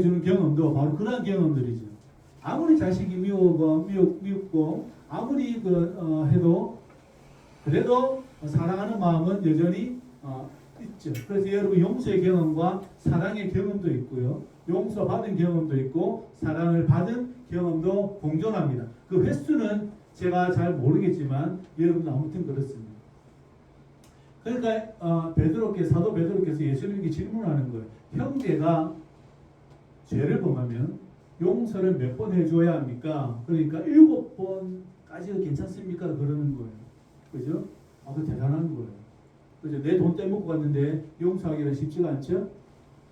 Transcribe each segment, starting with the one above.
주는 경험도 바로 그런 경험들이죠. 아무리 자식이 미웠고 아무리 해도 그래도 사랑하는 마음은 여전히 있죠. 그래서 여러분 용서의 경험과 사랑의 경험도 있고요. 용서받은 경험도 있고 사랑을 받은 경험도 공존합니다. 그 횟수는 제가 잘 모르겠지만 여러분 아무튼 그렇습니다. 그러니까 사도 베드로께서 예수님께 질문하는 거예요. 형제가 죄를 범하면 용서를 몇 번 해줘야 합니까? 그러니까 7번까지가 괜찮습니까? 그러는 거예요. 그죠? 그 대단한 거예요. 그죠? 내 돈 떼먹고 갔는데 용서하기는 쉽지가 않죠?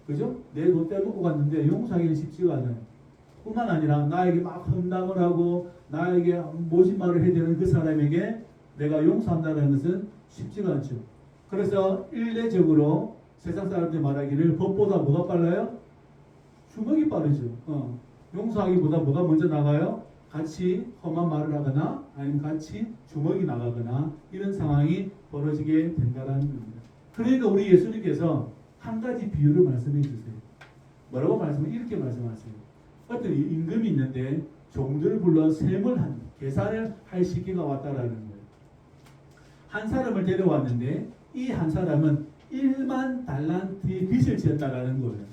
그죠? 내 돈 떼먹고 갔는데 용서하기는 쉽지가 않아요. 뿐만 아니라 나에게 막 험담을 하고 나에게 모진 말을 해야 되는 그 사람에게 내가 용서한다는 것은 쉽지가 않죠. 그래서 일례적으로 세상 사람들 말하기를 법보다 뭐가 빨라요? 주먹이 빠르죠. 용서하기보다 뭐가 먼저 나가요? 같이 험한 말을 하거나 아니면 같이 주먹이 나가거나 이런 상황이 벌어지게 된다는 겁니다. 그러니까 우리 예수님께서 한 가지 비유를 말씀해 주세요. 뭐라고 이렇게 말씀하세요. 어떤 임금이 있는데 종들을 불러 계산을 할 시기가 왔다라는 거예요. 한 사람을 데려왔는데 이 한 사람은 1만 달란트의 빚을 지었다라는 거예요.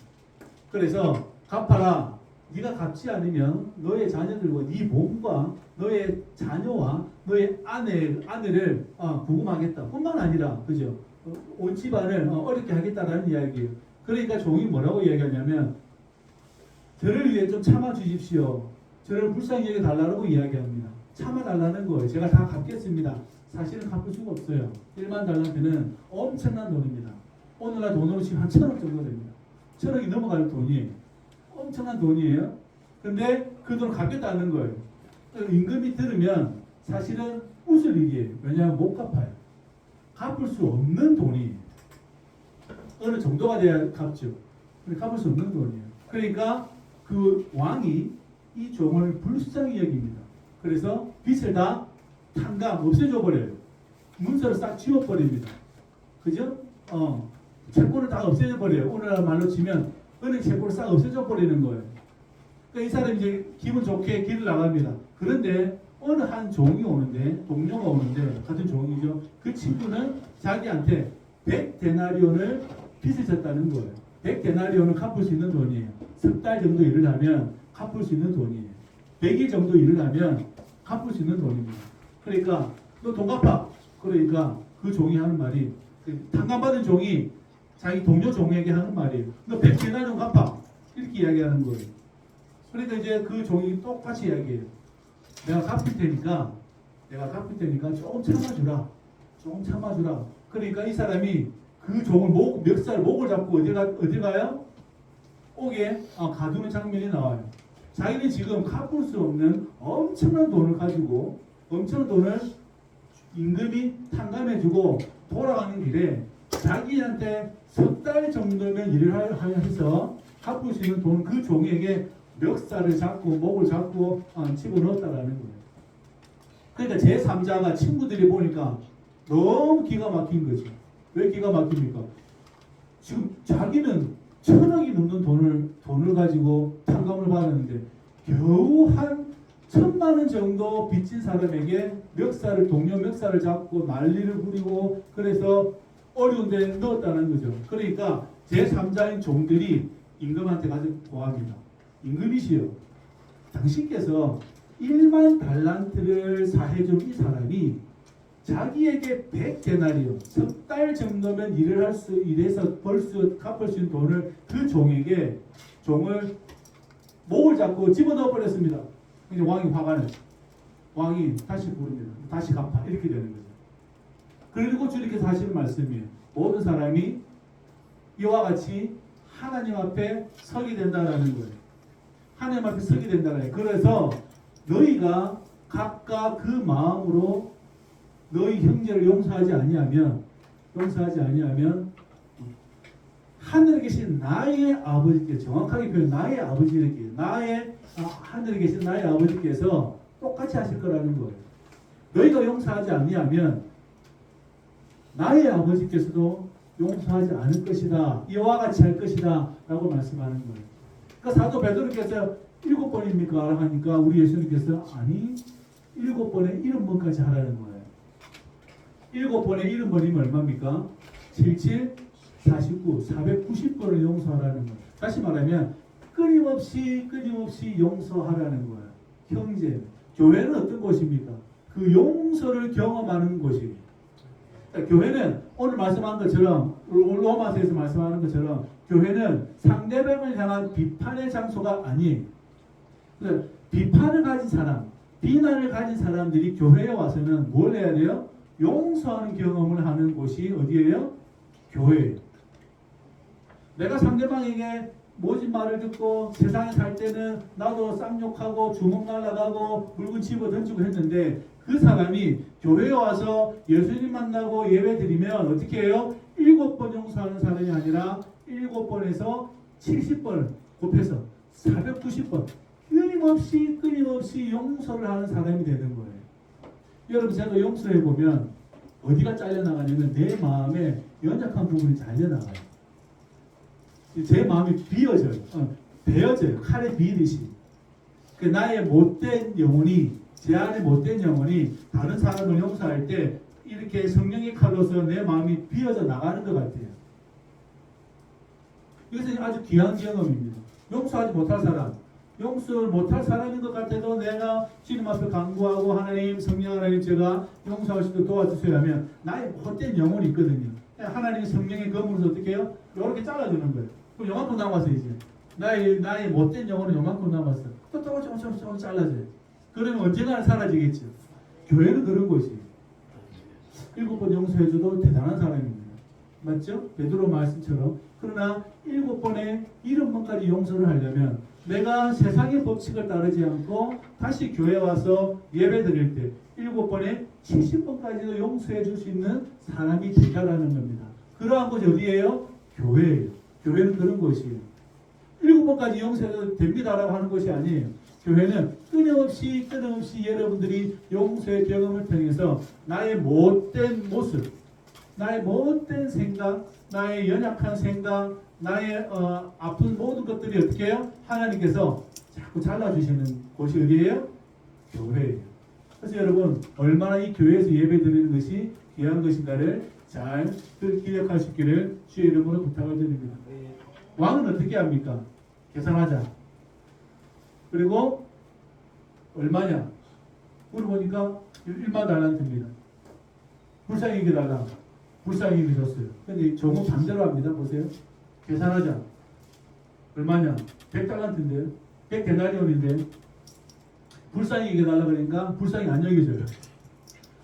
그래서 갚아라. 네가 갚지 않으면 너의 자녀들과 네 몸과 너의 자녀와 너의 아내를 구금하겠다. 뿐만 아니라 그죠? 온 집안을 어렵게 하겠다라는 이야기예요. 그러니까 종이 뭐라고 이야기하냐면 저를 위해 좀 참아 주십시오. 저를 불쌍히 여겨 달라고 이야기합니다. 참아 달라는 거예요. 제가 다 갚겠습니다. 사실은 갚을 수가 없어요. 1만 달란트는 엄청난 돈입니다. 오늘날 돈으로 치면 한 1,000억 정도 됩니다. 1,000억이 넘어갈 돈이 엄청난 돈이에요. 근데 그 돈을 갚겠다는 거예요. 임금이 들으면 사실은 웃을 일이에요. 왜냐하면 못 갚아요. 갚을 수 없는 돈이 어느 정도가 돼야 갚죠. 근데 갚을 수 없는 돈이에요. 그러니까 그 왕이 이 종을 불쌍히 여깁니다. 그래서 빚을 다 없애줘 버려요. 문서를 싹 지워버립니다. 그죠? 채권을 다 없애줘 버려요. 오늘날 말로 치면 은행 채권을 싹 없애줘 버리는 거예요. 그러니까 이 사람이 이제 기분 좋게 길을 나갑니다. 그런데 어느 한 종이 오는데, 동료가 오는데, 같은 종이죠. 그 친구는 자기한테 100데나리온을 빚을 졌다는 거예요. 100데나리온을 갚을 수 있는 돈이에요. 석 달 정도 일을 하면 갚을 수 있는 돈이에요. 100일 정도 일을 하면 갚을 수 있는 돈입니다. 그러니까 너 돈 갚아. 그러니까 그 종이 하는 말이, 탕감받은 종이 자기 동료 종에게 하는 말이에요. 너 100데나리온 갚아. 이렇게 이야기하는 거예요. 그러니까 이제 그 종이 똑같이 이야기해요. 내가 갚을 테니까 조금 참아주라. 그러니까 이 사람이 그 종을 멱살 목을 잡고 어디 가요? 옥에 가두는 장면이 나와요. 자기는 지금 갚을 수 없는 엄청난 돈을 가지고 엄청난 돈을 임금이 탕감해주고 돌아가는 길에 자기한테 석 달 정도면 일을 해서 갚을 수 있는 돈 그 종에게 멱살을 잡고 목을 잡고 집어넣었다라는 거예요. 그러니까 제3자가 친구들이 보니까 너무 기가 막힌 거죠. 왜 기가 막힙니까? 지금 자기는 1,000억이 넘는 돈을 가지고 탕감을 받았는데 겨우 한 1,000만 원 정도 빚진 사람에게 동료 멱살을 잡고 난리를 부리고 그래서 어려운 데 넣었다는 거죠. 그러니까 제3자인 종들이 임금한테 가서 고합니다. 임금이시여, 당신께서 1만 달란트를 사해준 이 사람이 자기에게 100데나리온, 석 달 정도면 일해서 갚을 수 있는 돈을 그 종을 목을 잡고 집어넣어 버렸습니다. 이제 왕이 화가 나죠. 왕이 다시 부릅니다. 다시 갚아. 이렇게 되는 거죠. 그리고 주님께서 하시는 말씀이에요. 모든 사람이 이와 같이 하나님 앞에 서게 된다라는 거예요. 하나님 앞에 서게 된다는 거예요. 그래서 너희가 각각 그 마음으로 너희 형제를 용서하지 아니하면 하늘에 계신 나의 아버지께, 정확하게 표현 나의 아버지께, 하늘에 계신 나의 아버지께서 똑같이 하실 거라는 거예요. 너희가 용서하지 아니하면 나의 아버지께서도 용서하지 않을 것이다. 이와 같이 할 것이다. 라고 말씀하는 거예요. 그러니까 사도 베드로께서 7번입니까? 하니까 우리 예수님께서 아니 7번에 70번까지 하라는 거예요. 7번에 70번이면 얼마입니까? 77, 49, 490번을 용서하라는 거예요. 다시 말하면 끊임없이 용서하라는 거예요. 형제, 교회는 어떤 곳입니까? 그 용서를 경험하는 곳이에요. 그러니까 교회는 오늘 말씀한 것처럼 로마서에서 말씀하는 것처럼 교회는 상대방을 향한 비판의 장소가 아니에요. 그러니까 비판을 가진 사람, 비난을 가진 사람들이 교회에 와서는 뭘 해야 돼요? 용서하는 경험을 하는 곳이 어디예요? 교회예요. 내가 상대방에게 모진 말을 듣고 세상에 살 때는 나도 쌍욕하고 주먹 날라가고 물건 집어 던지고 했는데 그 사람이 교회에 와서 예수님 만나고 예배 드리면 어떻게 해요? 7번 용서하는 사람이 아니라 7번에서 70번 곱해서 490번 끊임없이 용서를 하는 사람이 되는 거예요. 여러분 제가 용서해 보면 어디가 잘려나가냐면 내 마음에 연약한 부분이 잘려나가요. 제 마음이 비어져요. 베어져요. 칼에 비듯이. 그 나의 못된 영혼이 제 안에 못된 영혼이 다른 사람을 용서할 때 이렇게 성령의 칼로서 내 마음이 비어져 나가는 것 같아요. 이것은 아주 귀한 경험입니다. 용서하지 못할 사람, 용서를 못할 사람인 것 같아도 내가 주님 앞에 간구하고 하나님, 성령 하나님 제가 용서할 수 있도록 도와주세요 하면 나의 못된 영혼이 있거든요. 하나님 성령의 검으로서 어떻게 해요? 이렇게 잘라주는 거예요. 그럼 요만큼 남았어 이제. 나의 못된 영혼은 요만큼 남았어. 또 조금 잘라줘요. 그러면 언젠가는 사라지겠죠. 교회는 그런 곳이에요. 7번 용서해줘도 대단한 사람입니다. 맞죠? 베드로 말씀처럼. 그러나 7번에 70번까지 용서를 하려면 내가 세상의 법칙을 따르지 않고 다시 교회 와서 예배 드릴 때 7번에 70번까지도 용서해 줄 수 있는 사람이 되자라는 겁니다. 그러한 곳이 어디예요? 교회예요. 교회는 그런 곳이에요. 7번까지 용서해도 됩니다라고 하는 것이 아니에요. 교회는 끊임없이 여러분들이 용서의 경험을 통해서 나의 못된 모습, 나의 못된 생각, 나의 연약한 생각, 나의 아픈 모든 것들이 어떻게 해요? 하나님께서 자꾸 잘라주시는 곳이 어디예요? 교회예요. 그래서 여러분 얼마나 이 교회에서 예배 드리는 것이 귀한 것인가를 잘 기억할 수 있기를 주의 이름으로 부탁을 드립니다. 왕은 어떻게 합니까? 계산하자. 그리고 얼마냐? 물어보니까 1만 달란트입니다. 불쌍히게 달라. 불쌍히게 줬어요. 근데 종은 반대로 합니다. 보세요. 계산하자. 얼마냐? 100달란트인데요. 100데나리온인데요. 불쌍히게 달라 그러니까 불쌍히 안 여겨져요.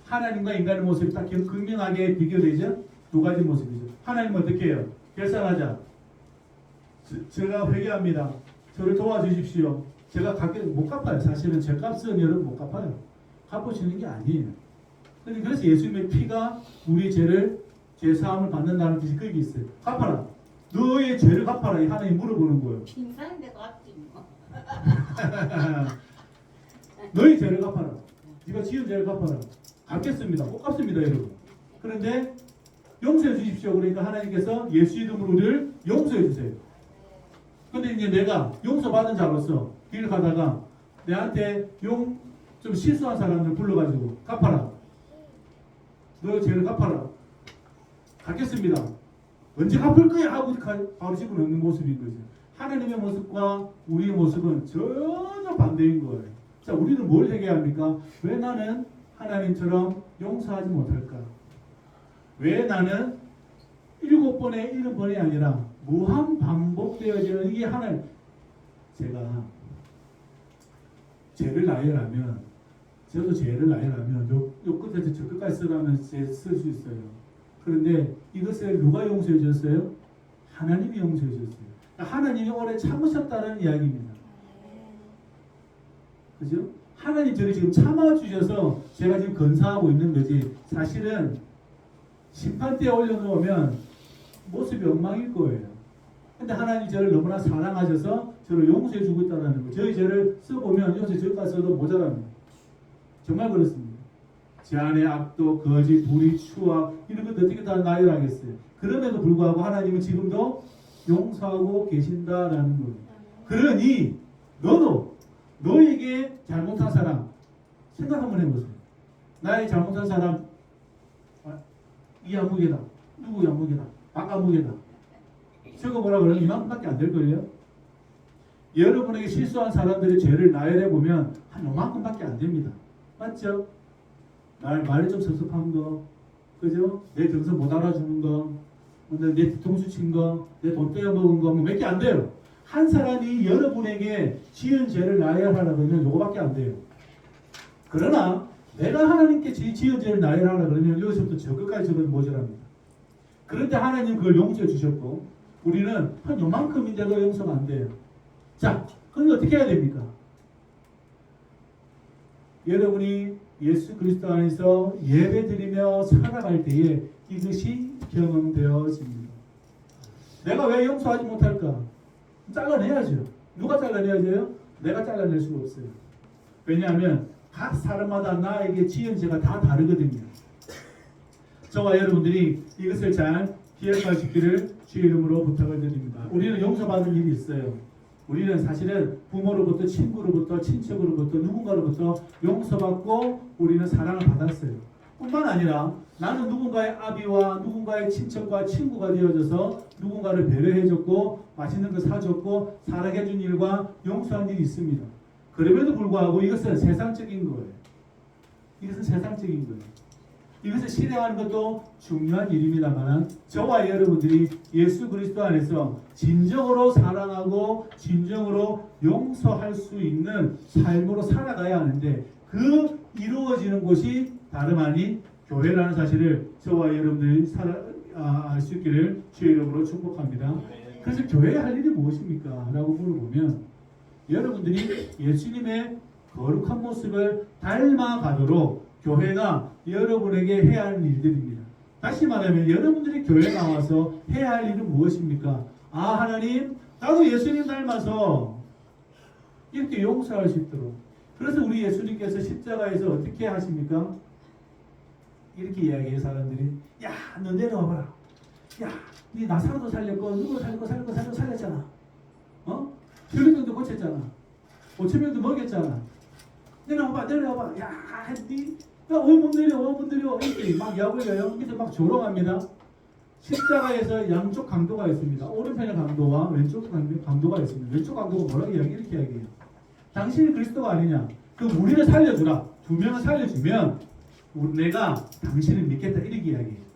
하나님과 인간의 모습이 딱 극명하게 비교되죠? 두 가지 모습이죠. 하나님은 어떻게 해요? 계산하자. 제가 회개합니다. 저를 도와주십시오. 제가 못 갚아요. 사실은 제 값은 여러분 못 갚아요. 갚아주는 게 아니에요. 그래서 예수님의 피가 우리의 죄 사함을 받는다는 뜻이 거기 있어요. 갚아라. 너의 죄를 갚아라. 하나님 물어보는 거예요. 빈사인데도 갚지 뭐. 너의 죄를 갚아라. 네가 지은 죄를 갚아라. 갚겠습니다. 꼭 갚습니다, 여러분. 그런데 용서해 주십시오. 그러니까 하나님께서 예수 이름으로 우리를 용서해 주세요. 근데 이제 내가 용서받은 자로서 길 가다가 내한테 좀 실수한 사람들 불러가지고 갚아라. 너 죄를 갚아라. 갚겠습니다. 언제 갚을 거야? 하고 바로 집어넣는 모습인 거죠. 하나님의 모습과 우리의 모습은 전혀 반대인 거예요. 자, 우리는 뭘 회개합니까? 왜 나는 하나님처럼 용서하지 못할까? 왜 나는 7번에 7번이 아니라 무한 반복되어지는 이게 하나님. 제가 죄를 나열하면 저도 죄를 나열하면 요 끝에서 저 끝까지 쓰라면 쓸 수 있어요. 그런데 이것을 누가 용서해 줬어요? 하나님이 용서해 줬어요. 하나님이 오래 참으셨다는 이야기입니다. 그죠? 하나님 저를 지금 참아주셔서 제가 지금 건사하고 있는 거지. 사실은 심판대에 올려놓으면 모습이 엉망일 거예요. 근데 하나님이 저를 너무나 사랑하셔서 저를 용서해 주고 있다는 거예요. 저희 죄를 써보면 요새 저기까지 써도 모자랍니다. 정말 그렇습니다. 제 안에 악도, 거짓, 불의, 추악 이런 것 어떻게 다 나열하겠어요. 그럼에도 불구하고 하나님은 지금도 용서하고 계신다라는 거예요. 그러니 너도 너에게 잘못한 사람 생각 한번 해보세요. 나의 잘못한 사람 이 안무개다. 누구 안무개다. 박 안무개다. 저거 뭐라 그러면 이만큼밖에 안 될걸요. 여러분에게 실수한 사람들의 죄를 나열해 보면 한 요만큼밖에 안 됩니다. 맞죠? 말이 좀 섭섭한 거, 그죠? 내 정서 못 알아주는 거, 내 뒤통수 친 거, 내 돈 떼어먹은 거, 몇 개 안 돼요. 한 사람이 여러분에게 지은 죄를 나열하라 그러면 요거밖에 안 돼요. 그러나 내가 하나님께 지은 죄를 나열하라 그러면 여기서부터 저 끝까지 저는 모자랍니다. 그런데 하나님 그걸 용서해 주셨고 우리는 한 요만큼인데 그거 용서가 안 돼요. 자, 그럼 어떻게 해야 됩니까? 여러분이 예수 그리스도 안에서 예배드리며 살아갈 때에 이것이 경험되어집니다. 내가 왜 용서하지 못할까? 잘라내야죠. 누가 잘라내야죠? 내가 잘라낼 수가 없어요. 왜냐하면 각 사람마다 나에게 지은 죄가 다 다르거든요. 저와 여러분들이 이것을 잘 기억할 수 있기를 주의 이름으로 부탁을 드립니다. 우리는 용서받는 일이 있어요. 우리는 사실은 부모로부터 친구로부터 친척으로부터 누군가로부터 용서받고 우리는 사랑을 받았어요. 뿐만 아니라 나는 누군가의 아비와 누군가의 친척과 친구가 되어져서 누군가를 배려해줬고 맛있는 거 사줬고 사랑해준 일과 용서한 일이 있습니다. 그럼에도 불구하고 이것은 세상적인 거예요. 이것은 세상적인 거예요. 이것을 실행하는 것도 중요한 일입니다만 저와 여러분들이 예수 그리스도 안에서 진정으로 사랑하고 진정으로 용서할 수 있는 삶으로 살아가야 하는데 그 이루어지는 곳이 다름 아닌 교회라는 사실을 저와 여러분들이 알 수 있기를 주의 이름으로 축복합니다. 그래서 교회에 할 일이 무엇입니까? 라고 물어보면 여러분들이 예수님의 거룩한 모습을 닮아가도록 교회가 여러분에게 해야 할 일들입니다. 다시 말하면 여러분들이 교회에 나와서 해야 할 일은 무엇입니까? 아, 하나님, 나도 예수님 닮아서 이렇게 용서할 수 있도록. 그래서 우리 예수님께서 십자가에서 어떻게 하십니까? 이렇게 이야기해요, 사람들이. 야, 너 내려와봐라. 야, 네 나사로도 살렸고, 누구 살렸잖아. 어? 혈류병도 고쳤잖아. 5,000명도 먹였잖아. 내려와봐. 야, 왜 못 내려? 이렇게 막 야구해요. 밑에 막 조롱합니다. 십자가에서 양쪽 강도가 있습니다. 오른편의 강도와 왼쪽 강도가 있습니다. 왼쪽 강도가 뭐라고 이렇게 이야기해요. 당신이 그리스도가 아니냐? 그 우리를 살려주라. 2명을 살려주면 내가 당신을 믿겠다. 이렇게 이야기해요.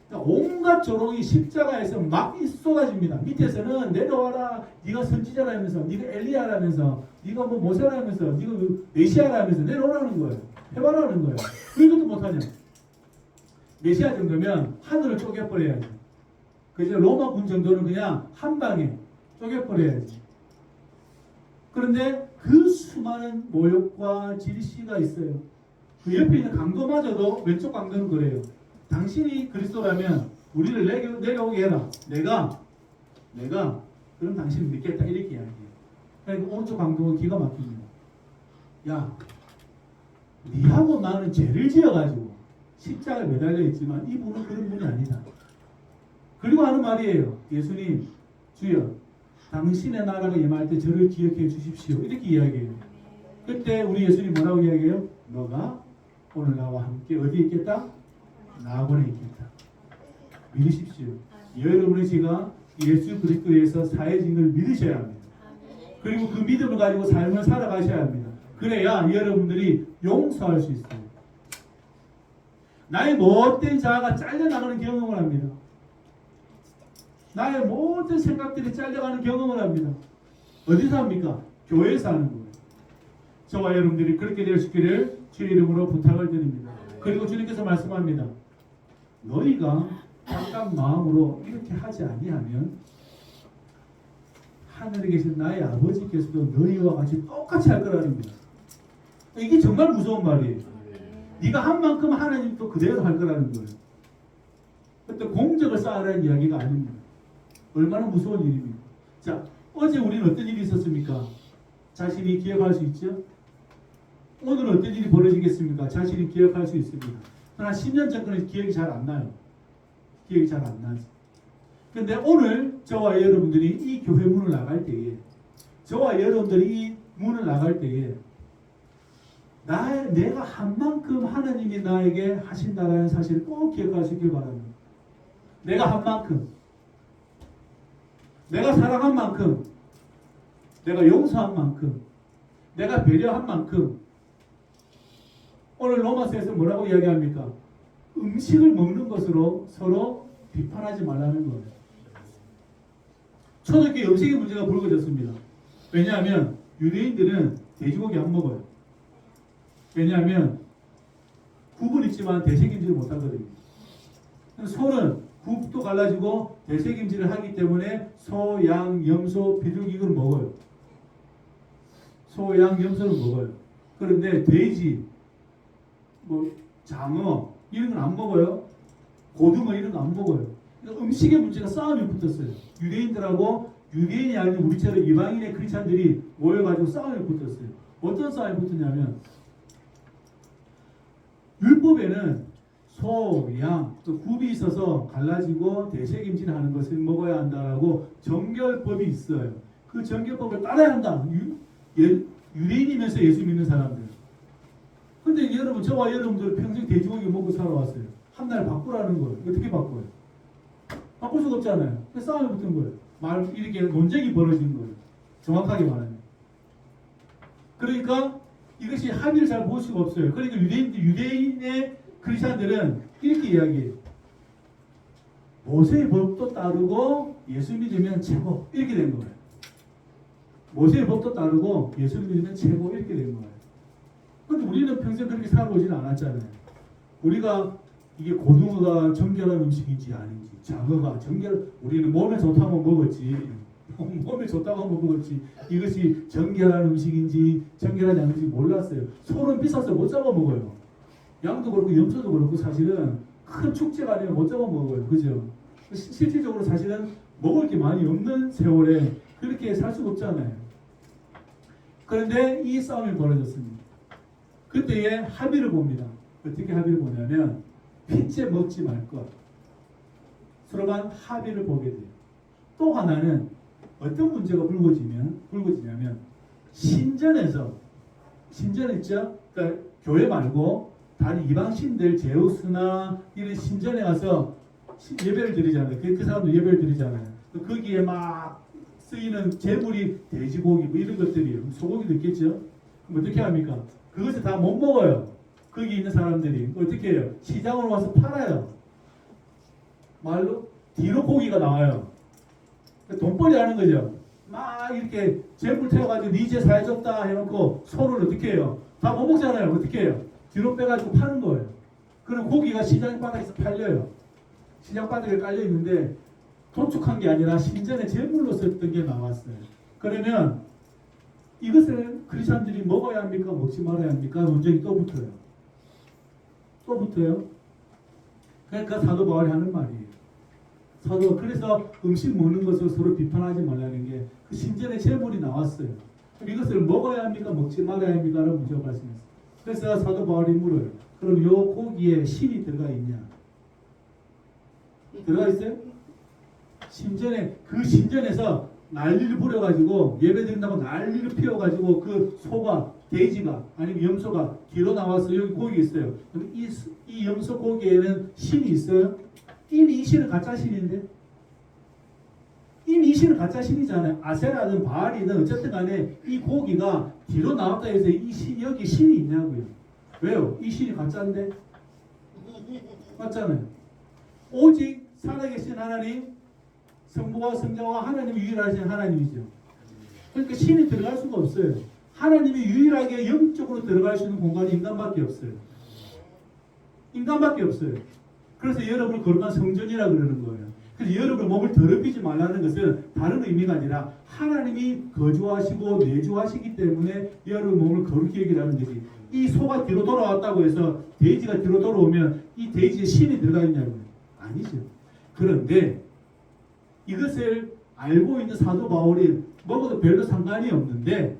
그러니까 온갖 조롱이 십자가에서 막 쏟아집니다. 밑에서는 내려와라. 네가 선지자라면서, 네가 엘리야라면서, 네가 뭐 모세라면서, 네가 메시아라면서 내려오라는 거예요. 해봐라는 거예요. 왜 이것도 못하냐? 메시아 정도면 하늘을 쪼개버려야지. 그죠? 로마 군 정도는 그냥 한 방에 쪼개버려야지. 그런데 그 수많은 모욕과 질시가 있어요. 그 옆에 있는 강도마저도 왼쪽 강도는 그래요. 당신이 그리스도라면 우리를 내려오게 해라. 내가 그럼 당신을 믿겠다. 이렇게 이야기해요. 그러니까 오른쪽 강도는 기가 막힙니다. 야, 니하고 나는 죄를 지어가지고 십자가에 매달려 있지만 이분은 그런 분이 아니다. 그리고 하는 말이에요. 예수님, 주여, 당신의 나라가 임할 때 저를 기억해 주십시오. 이렇게 이야기해요. 그때 우리 예수님 뭐라고 이야기해요? 너가 오늘 나와 함께 어디에 있겠다? 나원에 있겠다. 믿으십시오. 여러분의 죄가 예수 그리스도에서 사해진 걸 믿으셔야 합니다. 그리고 그 믿음을 가지고 삶을 살아가셔야 합니다. 그래야 여러분들이 용서할 수 있어요. 나의 못된 자아가 잘려나가는 경험을 합니다. 나의 모든 생각들이 잘려가는 경험을 합니다. 어디서 합니까? 교회에서 하는 거예요. 저와 여러분들이 그렇게 될 수 있기를 주의 이름으로 부탁을 드립니다. 그리고 주님께서 말씀합니다. 너희가 각각 마음으로 이렇게 하지 아니하면 하늘에 계신 나의 아버지께서도 너희와 같이 똑같이 할 거라는 겁니다. 이게 정말 무서운 말이에요. 네가 한 만큼 하나님도 그대로 할 거라는 거예요. 그때 공적을 쌓으라는 이야기가 아닙니다. 얼마나 무서운 일입니까? 자, 어제 우리는 어떤 일이 있었습니까? 자신이 기억할 수 있죠? 오늘은 어떤 일이 벌어지겠습니까? 자신이 기억할 수 있습니다. 그러나 10년 전까지 기억이 잘 안 나요. 기억이 잘 안 나지. 그런데 오늘 저와 여러분들이 이 교회 문을 나갈 때에 저와 여러분들이 이 문을 나갈 때에 내가 한 만큼 하나님이 나에게 하신다라는 사실을 꼭 기억하시길 바랍니다. 내가 한 만큼, 내가 사랑한 만큼, 내가 용서한 만큼, 내가 배려한 만큼. 오늘 로마서에서 뭐라고 이야기합니까? 음식을 먹는 것으로 서로 비판하지 말라는 거예요. 초대교회 음식의 문제가 불거졌습니다. 왜냐하면 유대인들은 돼지고기 안 먹어요. 왜냐하면 굽은 있지만 되새김질을 못하거든요. 소는 굽도 갈라지고 되새김질을 하기 때문에 소, 양, 염소, 비둘기 이걸 먹어요. 소, 양, 염소를 먹어요. 그런데 돼지, 장어 이런 건 안 먹어요. 고등어 이런 거 안 먹어요. 그러니까 음식의 문제가 싸움이 붙었어요. 유대인들하고 유대인이 아닌 우리처럼 이방인의 크리스찬들이 모여가지고 싸움이 붙었어요. 어떤 싸움이 붙었냐면 율법에는 소, 양, 또 굽이 있어서 갈라지고 되새김질하는 것을 먹어야 한다라고 정결법이 있어요. 그 정결법을 따라야 한다. 유대인이면서 예수 믿는 사람들. 근데 여러분, 저와 여러분들 평생 돼지고기 먹고 살아왔어요. 한 날 바꾸라는 거예요. 어떻게 바꿔요? 바꿀 수가 없잖아요. 그래서 싸움이 붙은 거예요. 이렇게 논쟁이 벌어진 거예요. 정확하게 말하면. 그러니까 이것이 합의를 잘 볼 수가 없어요. 그러니까 유대인의 크리스찬들은 이렇게 이야기해요. 모세의 법도 따르고 예수 믿으면 최고. 이렇게 된 거예요. 모세의 법도 따르고 예수 믿으면 최고. 이렇게 된 거예요. 그런데 우리는 평생 그렇게 살아오지는 않았잖아요. 우리가 이게 고등어가 정결한 음식인지 아닌지, 장어가 우리는 몸에 좋다고 먹었지. 몸에 좋다고 먹었지. 이것이 정결한 음식인지 정결하지 않은지 몰랐어요. 소는 비싸서 못 잡아 먹어요. 양도 그렇고 염소도 그렇고 사실은 큰 축제가 아니면 못 잡아 먹어요. 그죠? 실질적으로 사실은 먹을 게 많이 없는 세월에 그렇게 살 수가 없잖아요. 그런데 이 싸움이 벌어졌습니다. 그때에 합의를 봅니다. 어떻게 합의를 보냐면 핏째 먹지 말 것. 서로간 합의를 보게 돼요. 또 하나는 어떤 문제가 불거지냐면 신전에서 신전 있죠? 그러니까 교회 말고 다른 이방 신들 제우스나 이런 신전에 가서 예배를 드리잖아요. 그 사람도 예배를 드리잖아요. 거기에 막 쓰이는 제물이 돼지고기 뭐 이런 것들이에요. 소고기도 있겠죠? 그럼 어떻게 합니까? 그것을 다 못 먹어요. 거기 있는 사람들이 어떻게 해요? 시장으로 와서 팔아요. 말로 뒤로 고기가 나와요. 돈벌이 하는 거죠. 막 이렇게 제물 태워가지고 니제 사해줬다 해놓고 소를 어떻게 해요? 다 못 먹잖아요. 어떻게 해요? 뒤로 빼가지고 파는 거예요. 그럼 고기가 시장 바닥에서 팔려요. 시장 바닥에 깔려 있는데 도축한 게 아니라 신전에 제물로 썼던 게 나왔어요. 그러면 이것을 크리스찬들이 먹어야 합니까? 먹지 말아야 합니까? 논쟁이 또 붙어요. 그러니까 사도 바울이 하는 말이에요. 그래서 음식 먹는 것을 서로 비판하지 말라는 게 그 신전에 제물이 나왔어요. 그럼 이것을 먹어야 합니까? 먹지 말아야 합니까? 라는 문제가 발생했어요. 그래서 사도 바울이 물어요. 그럼 요 고기에 신이 들어가 있냐? 들어가 있어요? 신전에서 난리를 부려가지고 예배드린다고 난리를 피워가지고 그 소가 돼지가 아니면 염소가 뒤로 나와서 여기 고기 있어요. 그럼 이 염소 고기에는 신이 있어요? 이미 이 신은 가짜 신인데? 이미 이 신은 가짜 신이잖아요. 아세라든 바알이든 어쨌든 간에 이 고기가 뒤로 나왔다 해서 여기 신이 있냐고요. 왜요? 이 신이 가짜인데? 맞잖아요. 오직 살아계신 하나님, 성부와 성자와 하나님이 유일하신 하나님이죠. 그러니까 신이 들어갈 수가 없어요. 하나님이 유일하게 영적으로 들어갈 수 있는 공간이 인간밖에 없어요. 인간밖에 없어요. 그래서 여러분을 거룩한 성전이라 그러는 거예요. 그래서 여러분 몸을 더럽히지 말라는 것은 다른 의미가 아니라 하나님이 거주하시고 내주하시기 때문에 여러분 몸을 거룩히 여기라는 거지. 이 소가 뒤로 돌아왔다고 해서 돼지가 뒤로 돌아오면 이 돼지에 신이 들어가 있냐고요. 아니죠. 그런데 이것을 알고 있는 사도 바울이 먹어도 별로 상관이 없는데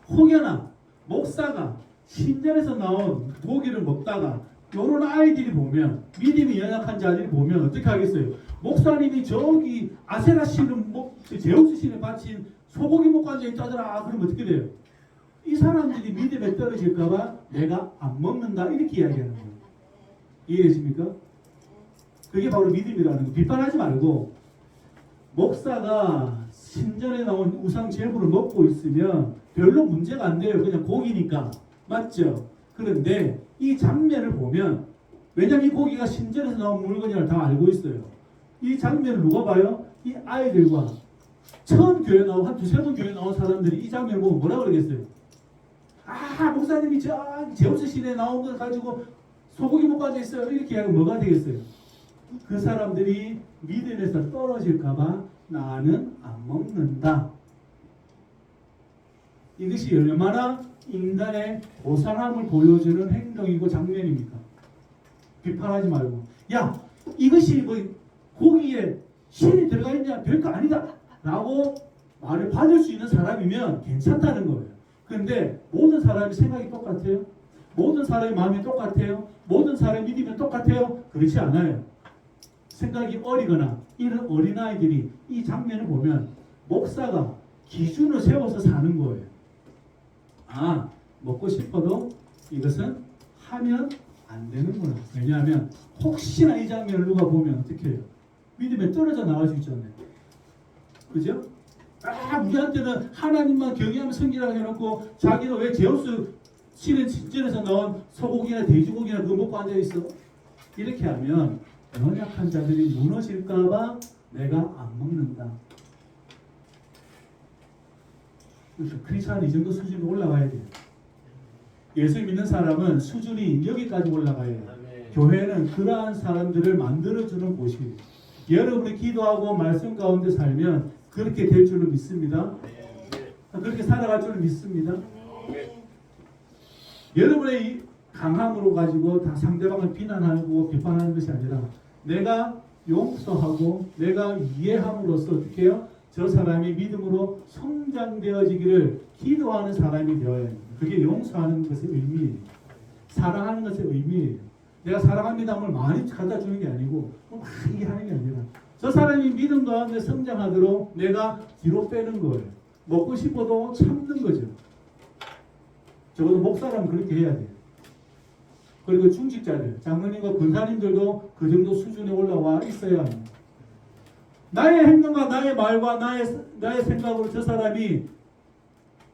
혹여나 목사가 신전에서 나온 고기를 먹다가 이런 아이들이 보면 믿음이 연약한 자들이 보면 어떻게 하겠어요? 목사님이 저기 아세라 신은 제우스 신에 바친 소고기 먹고 앉아 있다더라. 그러면 어떻게 돼요? 이 사람들이 믿음에 떨어질까봐 내가 안 먹는다 이렇게 이야기하는 거예요. 이해되십니까? 그게 바로 믿음이라는 거예요. 비판하지 말고 목사가 신전에 나온 우상 제물을 먹고 있으면 별로 문제가 안 돼요. 그냥 고기니까. 맞죠? 그런데 이 장면을 보면 왜냐면 이 고기가 신전에서 나온 물건이라 다 알고 있어요. 이 장면을 누가 봐요? 이 아이들과 처음 교회 나온 한 두세 번 교회 나온 사람들이 이 장면을 보면 뭐라 그러겠어요? 아 목사님이 제우스 시대에 나온 걸 가지고 소고기 먹고 앉아 있어요. 이렇게 하면 뭐가 되겠어요? 그 사람들이 믿음에서 떨어질까봐 나는 안 먹는다. 이것이 얼마나 인간의 고상함을 보여주는 행동이고 장면입니까? 비판하지 말고 야 이것이 뭐 고기에 신이 들어가 있냐 별거 아니다 라고 말을 받을 수 있는 사람이면 괜찮다는 거예요. 그런데 모든 사람이 생각이 똑같아요? 모든 사람의 마음이 똑같아요? 모든 사람의 믿음이 똑같아요? 그렇지 않아요. 생각이 어리거나 이런 어린아이들이 이 장면을 보면 목사가 기준을 세워서 사는 거예요. 아 먹고 싶어도 이것은 하면 안 되는구나. 왜냐하면 혹시나 이 장면을 누가 보면 어떻게 해요? 믿음에 떨어져 나갈 수 있잖아요. 그죠? 아 우리한테는 하나님만 경외하면 섬기라고 해놓고 자기는 왜 제우스 신의 신전에서 나온 소고기나 돼지고기나 그거 먹고 앉아있어? 이렇게 하면 연약한 자들이 무너질까봐 내가 안 먹는다. 그렇죠. 크리스찬이 이 정도 수준으로 올라가야 돼요. 예수 믿는 사람은 수준이 여기까지 올라가야 해요. 교회는 그러한 사람들을 만들어주는 곳이에요. 여러분이 기도하고 말씀 가운데 살면 그렇게 될 줄로 믿습니다. 그렇게 살아갈 줄로 믿습니다. 여러분의 이 강함으로 가지고 다 상대방을 비난하고 비판하는 것이 아니라 내가 용서하고 내가 이해함으로써 어떻게 해요? 저 사람이 믿음으로 성장되어지기를 기도하는 사람이 되어야 합니다. 그게 용서하는 것의 의미예요. 사랑하는 것의 의미예요. 내가 사랑합니다를 많이 갖다 주는 게 아니고 막 얘기하는 게 아니라 저 사람이 믿음 가운데 성장하도록 내가 뒤로 빼는 거예요. 먹고 싶어도 참는 거죠. 적어도 목사라면 그렇게 해야 돼요. 그리고 중직자들, 장로님과 권사님들도 그 정도 수준에 올라와 있어야 합니다. 나의 행동과 나의 말과 나의 생각으로 저 사람이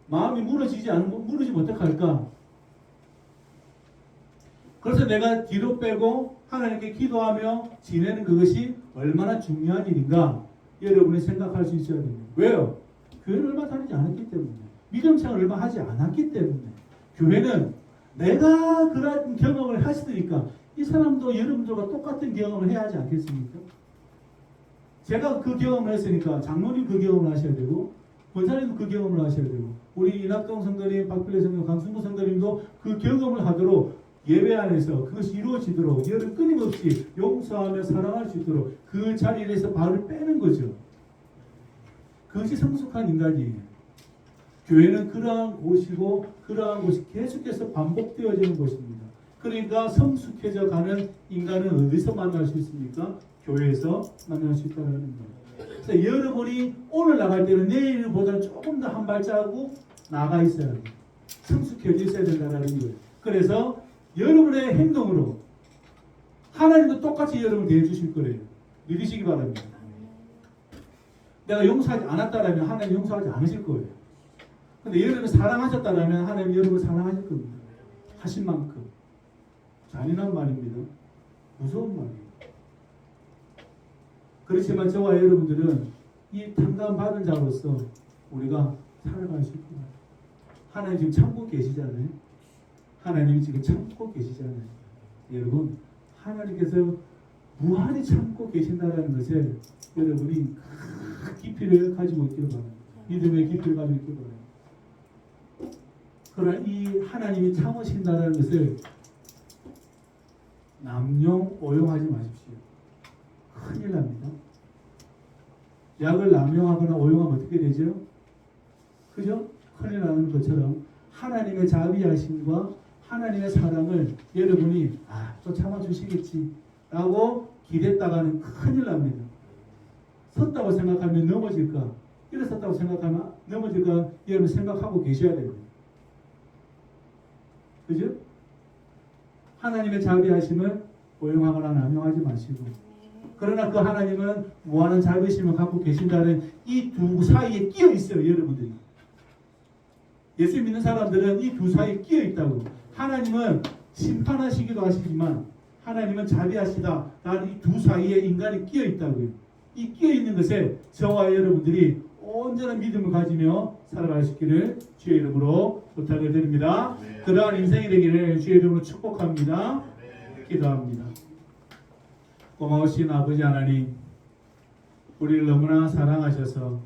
마음이 무너지면 어떡할까? 그래서 내가 뒤로 빼고 하나님께 기도하며 지내는 그것이 얼마나 중요한 일인가 여러분이 생각할 수 있어야 됩니다. 왜요? 교회를 얼마 다니지 않았기 때문에, 믿음 생활을 얼마 하지 않았기 때문에. 교회는 내가 그런 경험을 하시니까 이 사람도 여러분들과 똑같은 경험을 해야 하지 않겠습니까? 제가 그 경험을 했으니까 장로님 그 경험을 하셔야 되고 권사님도 그 경험을 하셔야 되고 우리 이낙동 성도님, 박필래 성도님, 강순구 성도님도 그 경험을 하도록 예배 안에서 그것이 이루어지도록 여러분 끊임없이 용서하며 사랑할 수 있도록 그 자리에서 발을 빼는 거죠. 그것이 성숙한 인간이에요. 교회는 그러한 곳이고 그러한 곳이 계속해서 반복되어지는 곳입니다. 그러니까 성숙해져 가는 인간은 어디서 만날 수 있습니까? 교회에서 만날 수 있다는 거예요. 그래서 여러분이 오늘 나갈 때는 내일보다는 조금 더 한 발자국 나가 있어야 해요. 성숙해져 있어야 된다는 거예요. 그래서 여러분의 행동으로 하나님도 똑같이 여러분을 대해주실 거예요. 믿으시기 바랍니다. 내가 용서하지 않았다라면 하나님 용서하지 않으실 거예요. 근데 여러분이 사랑하셨다라면 하나님 여러분을 사랑하실 겁니다. 하신 만큼. 잔인한 말입니다. 무서운 말이에요. 그렇지만 저와 여러분들은 이 탕감 받은 자로서 우리가 살아갈 수 있구나. 하나님 지금 참고 계시잖아요. 하나님이 지금 참고 계시잖아요. 여러분, 하나님께서 무한히 참고 계신다는 것에 여러분이 깊이를 가지고 있기를 바랍니다. 믿음의 깊이를 가지고 있기를 바랍니다. 그러나 이 하나님이 참으신다는 것을 남용, 오용하지 마십시오. 큰일 납니다. 약을 남용하거나 오용하면 어떻게 되죠? 그죠? 큰일 나는 것처럼 하나님의 자비하심과 하나님의 사랑을 여러분이 또 참아주시겠지 라고 기댔다가는 큰일 납니다. 섰다고 생각하면 넘어질까? 일어섰다고 생각하면 넘어질 건 여러분 생각하고 계셔야 됩니다. 그죠? 하나님의 자비하심을 오용하거나 남용하지 마시고, 그러나 그 하나님은 무한한 자비심을 갖고 계신다는 이 두 사이에 끼어 있어요, 여러분들이. 예수 믿는 사람들은 이 두 사이에 끼어 있다고. 하나님은 심판하시기도 하시지만 하나님은 자비하시다. 나는 이 두 사이에 인간이 끼어 있다고요. 이 끼어 있는 것에 저와 여러분들이 온전한 믿음을 가지며 살아가시기를 주의 이름으로 부탁을 드립니다. 그러한 인생이 되기를 주의 이름으로 축복합니다. 기도합니다. 고마우신 아버지 하나님, 우리를 너무나 사랑하셔서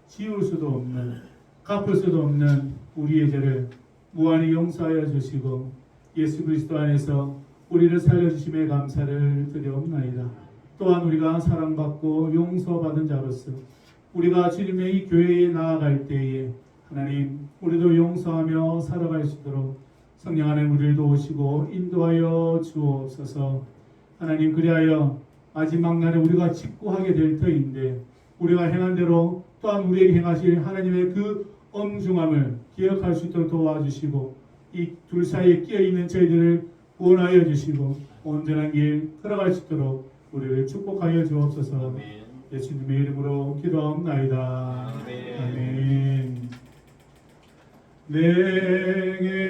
지울 수도 없는, 갚을 수도 없는 우리의 죄를 무한히 용서하여 주시고 예수 그리스도 안에서 우리를 살려주심에 감사를 드려옵나이다. 또한 우리가 사랑받고 용서받은 자로서 우리가 주님의 이 교회에 나아갈 때에 하나님, 우리도 용서하며 살아갈 수 있도록 성령 안에 우리를 도우시고 인도하여 주옵소서. 하나님, 그리하여 마지막 날에 우리가 직구하게 될 터인데 우리가 행한 대로 또한 우리에게 행하실 하나님의 그 엄중함을 기억할 수 있도록 도와주시고 이 둘 사이에 끼어있는 저희들을 구원하여 주시고 온전한 길 걸어갈 수 있도록 우리를 축복하여 주옵소서. 예수님의 이름으로 기도합나이다. 아멘. 내게